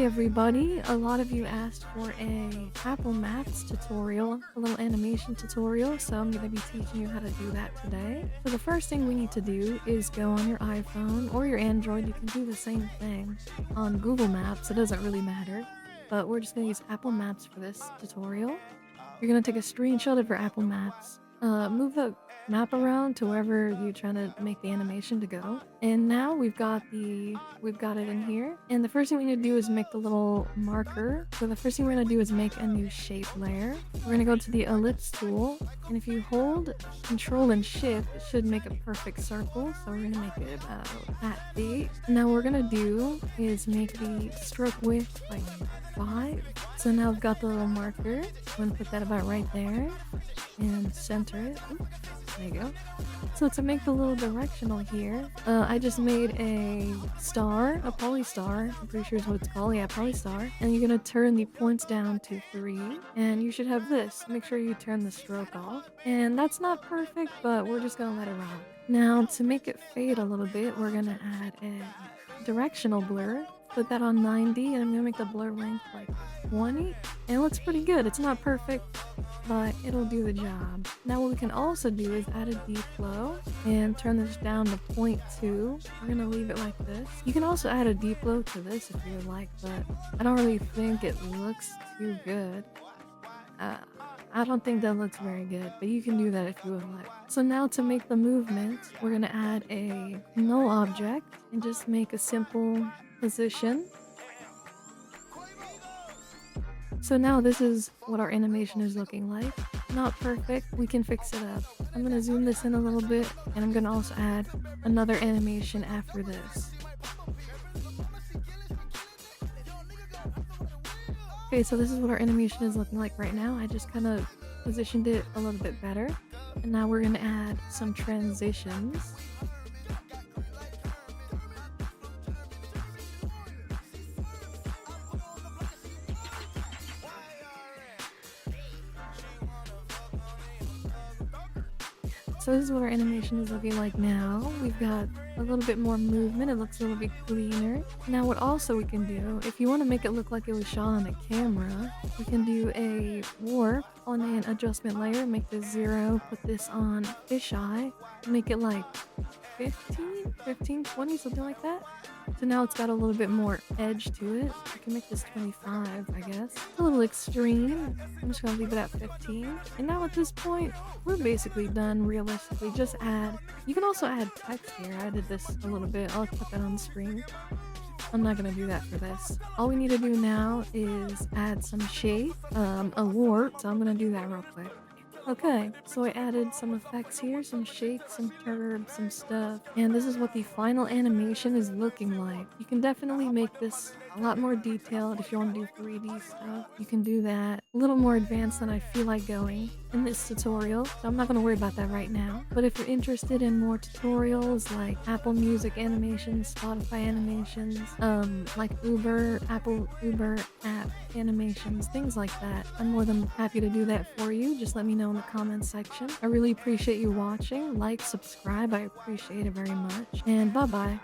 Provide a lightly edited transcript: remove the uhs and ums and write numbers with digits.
everybody, a lot of you asked for a Apple Maps tutorial, a little animation tutorial, so I'm going to be teaching you how to do that today. So the first thing we need to do is go on your iPhone or your Android. You can do the same thing on Google Maps, it doesn't really matter, but we're just going to use Apple Maps for this tutorial. You're going to take a screenshot of your Apple Maps. Move the map around to wherever you're trying to make the animation to go. And now we've got it in here. And the first thing we need to do is make the little marker. So the first thing we're gonna do is make a new shape layer. We're gonna go to the ellipse tool, and if you hold Control and Shift, it should make a perfect circle. So we're gonna make it about that big. Now what we're gonna do is make the stroke width like 5. So now I've got the little marker. I'm gonna put that about right there and center it. Oops, there you go. So to make the little directional here, I just made a star, a polystar. I'm pretty sure is what it's called. Yeah, polystar. And you're gonna turn the points down to 3, and you should have this. Make sure you turn the stroke off. And that's not perfect, but we're just gonna let it rock. Now to make it fade a little bit, we're gonna add a directional blur. Put that on 90, and I'm gonna make the blur length like 20. And it looks pretty good. It's not perfect, but it'll do the job. Now what we can also do is add a deep flow and turn this down to 0.2. We're gonna leave it like this. You can also add a deep flow to this if you would like, but I don't really think it looks too good. I don't think that looks very good, but you can do that if you would like. So now to make the movement, we're gonna add a null object and just make a simple position. So now this is what our animation is looking like. Not perfect, we can fix it up. I'm gonna zoom this in a little bit, and I'm gonna also add another animation after this. Okay, so this is what our animation is looking like right now. I just kind of positioned it a little bit better. And now we're gonna add some transitions. So this is what our animation is looking like now. We've got a little bit more movement. It looks a little bit cleaner. Now what also we can do, if you want to make it look like it was shot on a camera, we can do a warp on an adjustment layer, make this 0, put this on fisheye, make it like 15, 20, something like that. So now it's got a little bit more edge to it. I can make this 25, I guess. It's a little extreme. I'm just gonna leave it at 15. And now at this point, we're basically done realistically. Just add, you can also add text here. I did this a little bit. I'll put that on the screen. I'm not gonna do that for this. All we need to do now is add some shape, a warp. So I'm gonna do that real quick. Okay, so I added some effects here, some shakes, some turbs, some stuff, and this is what the final animation is looking like. You can definitely make this a lot more detailed if you want to do 3D stuff. You can do that a little more advanced than I feel like going in this tutorial, so I'm not going to worry about that right now. But if you're interested in more tutorials like Apple Music animations, Spotify animations, like Apple Uber app animations, things like that, I'm more than happy to do that for you. Just let me know in the comments section. I really appreciate you watching. Like, subscribe, I appreciate it very much. And bye-bye.